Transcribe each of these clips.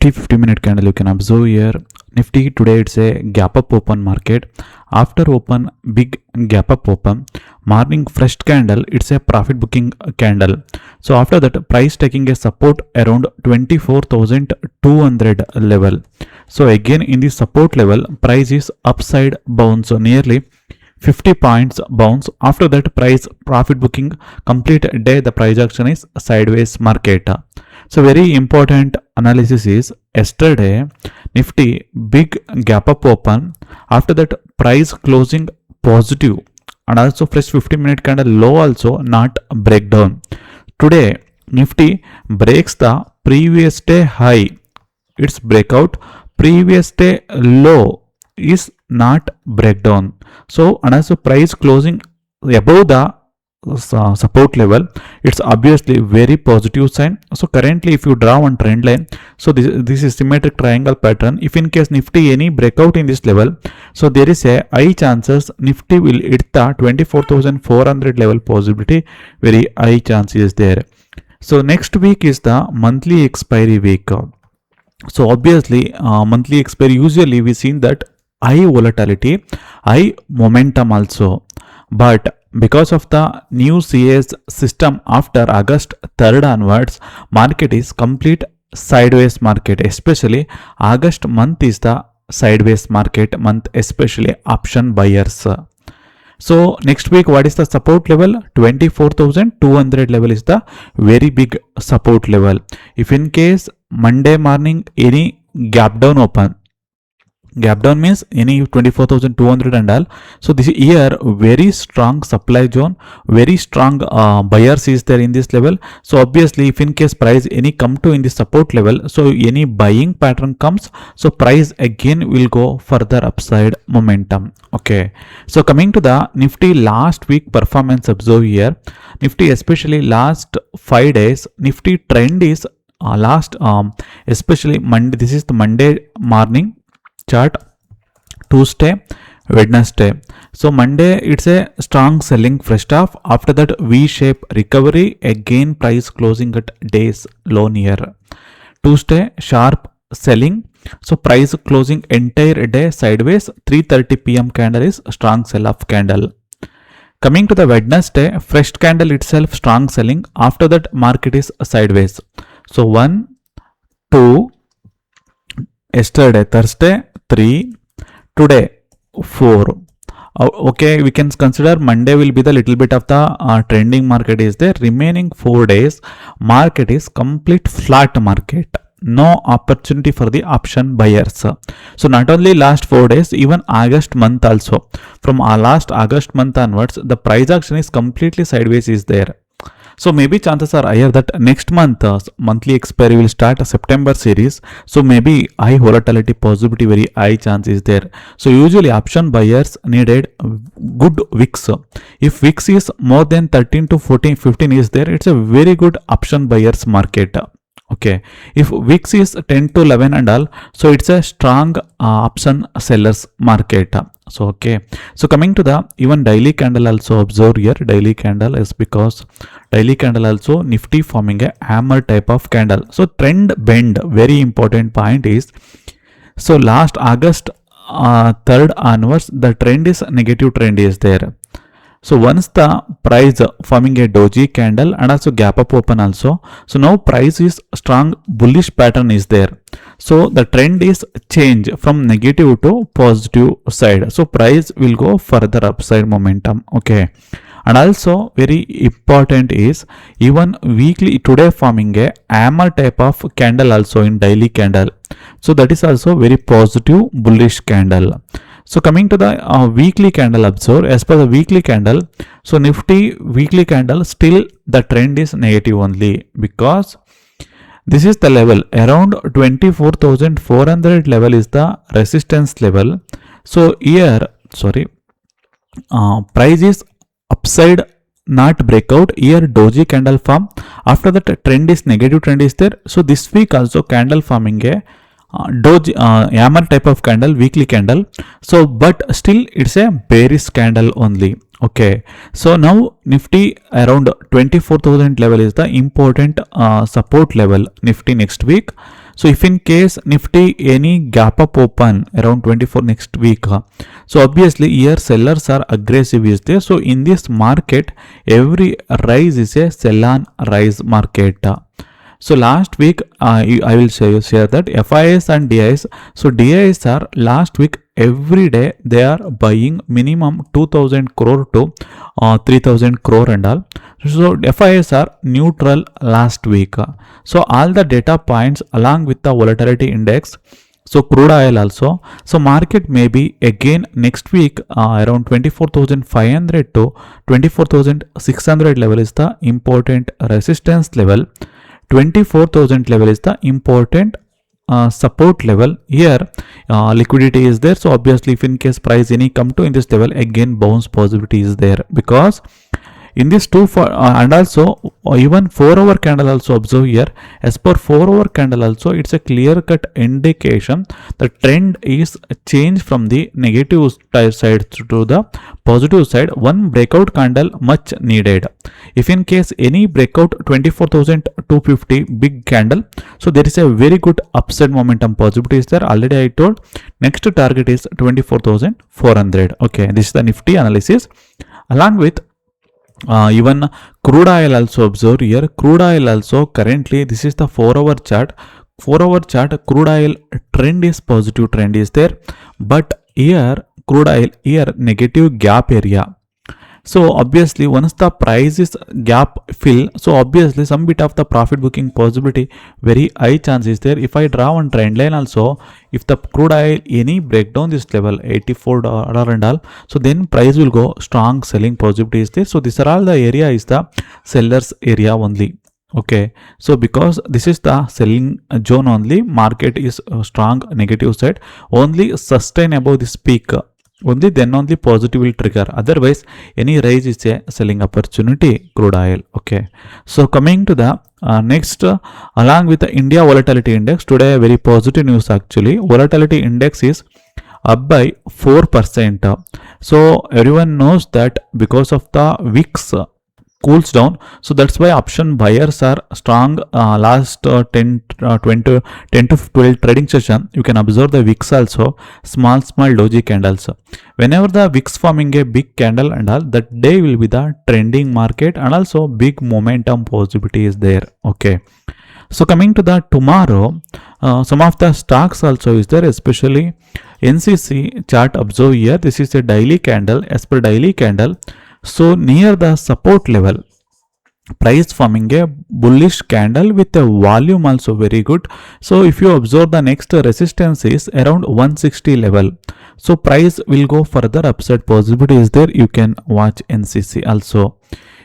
Nifty 50-minute candle you can observe here. Nifty today it's a gap up open market. After open big gap up open, morning fresh candle it's a profit booking candle. So after that price taking a support around 24,200 level. So again in the support level price is upside bounce, so nearly 50 points bounce. After that price profit booking complete day, the price action is sideways market. So very important analysis is yesterday Nifty big gap up open, after that price closing positive and also fresh 50-minute candle low also not breakdown. Today Nifty breaks the previous day high, its breakout, previous day low is not breakdown. So and also price closing above the support level, it's obviously very positive sign. So currently if you draw one trend line, so this is symmetric triangle pattern. If in case Nifty any breakout in this level, so there is a high chances Nifty will hit the 24,400 level possibility, very high chance is there. So next week is the monthly expiry week. So obviously monthly expiry usually we seen that high volatility, high momentum also, but because of the new CA's system after August 3rd onwards, market is complete sideways market. Especially August month is the sideways market month, especially option buyers. So next week what is the support level? 24,200 level is the very big support level. If in case Monday morning any gap down open, gap down means any 24,200 and all. So this year very strong supply zone, very strong buyers is there in this level. So obviously if in case price any come to in the support level, so any buying pattern comes, so price again will go further upside momentum. Okay, so coming to the Nifty last week performance, observe here. Nifty especially last 5 days Nifty trend is last especially Monday, this is the Monday morning chart, Tuesday, Wednesday. So Monday it's a strong selling first half, after that V-shape recovery, again price closing at days low near. Tuesday sharp selling, so price closing entire day sideways. 3:30 p.m. candle is strong sell off candle. Coming to the Wednesday, fresh candle itself strong selling, after that market is sideways. So 1, 2, yesterday Thursday 3, today 4. Okay, we can consider Monday will be the little bit of the trending market is there. Remaining 4 days market is complete flat market, no opportunity for the option buyers. So not only last 4 days, even August month also, from our last August month onwards the price action is completely sideways is there. So maybe chances are higher that next month monthly expiry will start a September series. So maybe high volatility possibility, very high chance is there. So usually option buyers needed good wicks. If wicks is more than 13 to 14, 15 is there, it's a very good option buyers market. Okay, if wicks is 10 to 11 and all, so it's a strong option sellers market. So okay, so coming to the even daily candle also, observe here daily candle is because daily candle also Nifty forming a hammer type of candle. So trend bend, very important point is, so last August 3rd onwards the trend is negative trend is there. So once the price forming a doji candle and also gap up open also, so now price is strong bullish pattern is there. So the trend is change from negative to positive side. So price will go further upside momentum. Okay, and also very important is even weekly today forming a hammer type of candle also in daily candle. So that is also very positive bullish candle. So coming to the weekly candle, observe as per the weekly candle, so Nifty weekly candle still the trend is negative only, because this is the level around 24,400 level is the resistance level. So here price is upside not breakout, here doji candle form, after that trend is negative trend is there. So this week also candle forming a doji hammer type of candle, weekly candle. So but still it's a bearish candle only. Okay, so now Nifty around 24,000 level is the important support level Nifty next week. So if in case Nifty any gap up open around 24 next week, so obviously here sellers are aggressive is there. So in this market, every rise is a sell on rise market. So last week, I will share that FIS and DIS. So DIS are last week every day they are buying minimum 2000 crore to 3000 crore and all. So FIS are neutral last week. So all the data points along with the volatility index. So crude oil also. So market may be again next week around 24,500 to 24,600 level is the important resistance level. 24,000 level is the important support level. Here liquidity is there, so obviously if in case price any come to in this level, again bounce possibility is there, because in this and also even 4-hour candle also observe here. As per 4-hour candle also, it's a clear cut indication the trend is changed from the negative side to the positive side. One breakout candle much needed. If in case any breakout 24,250 big candle, so there is a very good upside momentum possibility is there. Already I told next target is 24,400. Okay, this is the Nifty analysis. Along with even crude oil also observe here. Crude oil also currently, this is the 4-hour chart. 4-hour chart, crude oil trend is positive, trend is there, but here crude oil here negative gap area. So obviously once the price is gap fill, so obviously some bit of the profit booking possibility very high chance is there. If I draw one trend line also, if the crude oil any breakdown this level $84 and all, so then price will go strong selling possibility is there. So these are all the area is the sellers area only. Okay, so because this is the selling zone only, market is strong negative side, only sustain above this peak, only then only positive will trigger, otherwise any rise is a selling opportunity crude oil. Okay, so coming to the next, along with the India volatility index, today very positive news actually. Volatility index is up by 4%. So everyone knows that because of the VIX cools down, so that's why option buyers are strong. Last 10 to 12 trading session, you can observe the VIX also small doji candles. Whenever the VIX forming a big candle and all, that day will be the trending market, and also big momentum possibility is there. Okay, so coming to the tomorrow, some of the stocks also is there, especially NCC chart observe here. This is a daily candle. As per daily candle, so near the support level, price forming a bullish candle with a volume also very good. So if you observe the next resistance is around 160 level, so price will go further upside possibility is there. You can watch NCC also.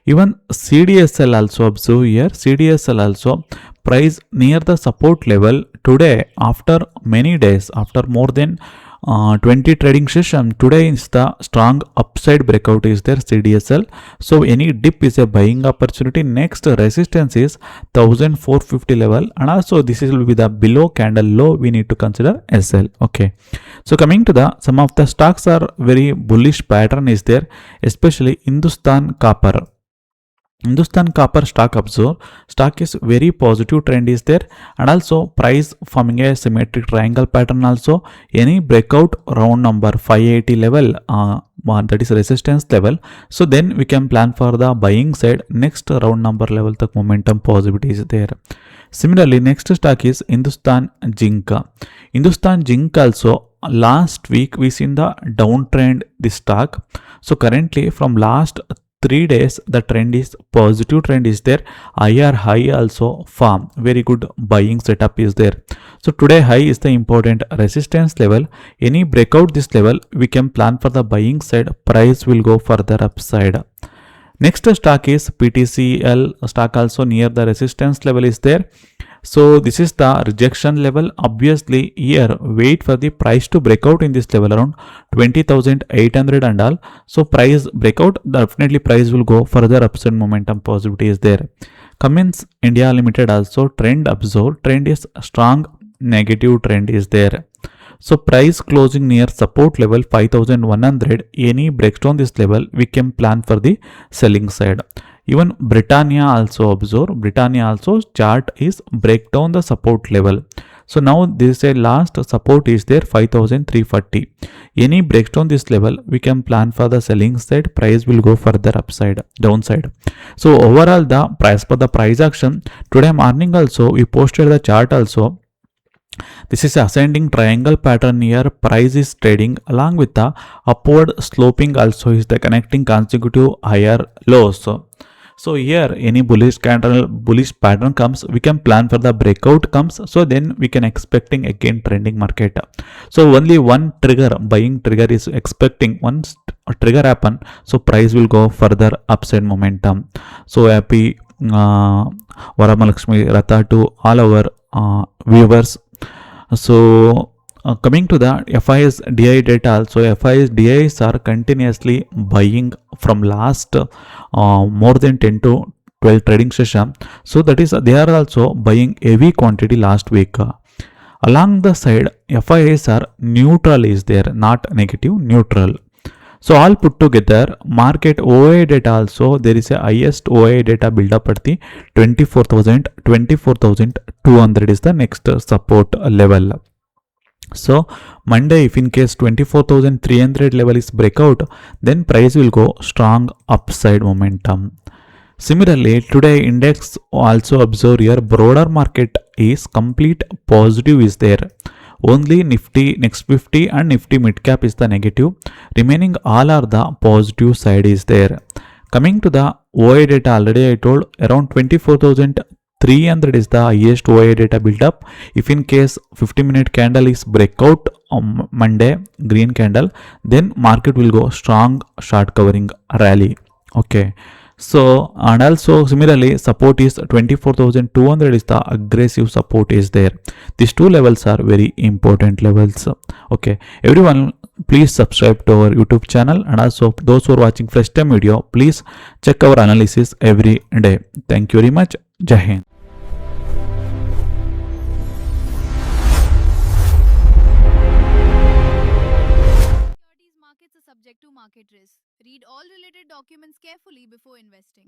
Even CDSL also observe here. CDSL also price near the support level today after many days, after more than 20 trading session. Today is the strong upside breakout is there, CDSL. So any dip is a buying opportunity. Next resistance is 1450 level, and also this will be the below candle low, we need to consider SL. Okay, so coming to the some of the stocks are very bullish pattern is there, especially Hindustan Copper. Hindustan Copper stock observe, stock is very positive trend is there, and also price forming a symmetric triangle pattern also. Any breakout round number 580 level, that is resistance level, so then we can plan for the buying side. Next round number level the momentum possibility is there. Similarly, next stock is Hindustan Zinc. Hindustan Zinc also last week we seen the downtrend this stock. So currently from last 3 days the trend is positive, trend is there. IR high also form, very good buying setup is there. So today high is the important resistance level. Any breakout this level, we can plan for the buying side, price will go further upside. Next stock is PTCL stock, also near the resistance level is there. So this is the rejection level. Obviously here wait for the price to break out in this level around 20,800 and all. So price breakout, definitely price will go further upside, momentum possibility is there. Cummins India Limited also trend observed, trend is strong negative trend is there. So price closing near support level 5,100, any breakdown this level, we can plan for the selling side. Even Britannia also observe, Britannia also chart is break down the support level. So now this is a last support is there 5340. Any breaks down this level, we can plan for the selling side. Price will go further upside, downside. So overall, the price for the price action today morning also we posted the chart also. This is ascending triangle pattern here. Price is trading along with the upward sloping also is the connecting consecutive higher lows. So here any bullish candle, bullish pattern comes, we can plan for the breakout comes. So then we can expecting again trending market. So only one trigger, buying trigger is expecting once a trigger happen. So price will go further upside momentum. So happy Varamalakshmi Ratha to all our viewers. So coming to the FIS DI data, so FIS DIs are continuously buying from last more than 10 to 12 trading session. So that is they are also buying heavy quantity last week. Along the side, FIS are neutral is there, not negative, neutral. So all put together, market OI data also there is a highest OI data build up at the 24,200 is the next support level. So Monday, if in case 24,300 level is breakout, then price will go strong upside momentum. Similarly, today index also observe here broader market is complete positive is there. Only Nifty next 50 and Nifty mid cap is the negative. Remaining all are the positive side is there. Coming to the OI data, already I told around 24,300 is the highest OI data build up. If in case 50-minute candle is breakout on Monday, green candle, then market will go strong short covering rally. Okay. So and also similarly support is 24,200 is the aggressive support is there. These two levels are very important levels. Okay, everyone please subscribe to our YouTube channel, and also those who are watching first time video, please check our analysis every day. Thank you very much. Jai Hind. Securities markets are subject to market risk. Read all related documents carefully before investing.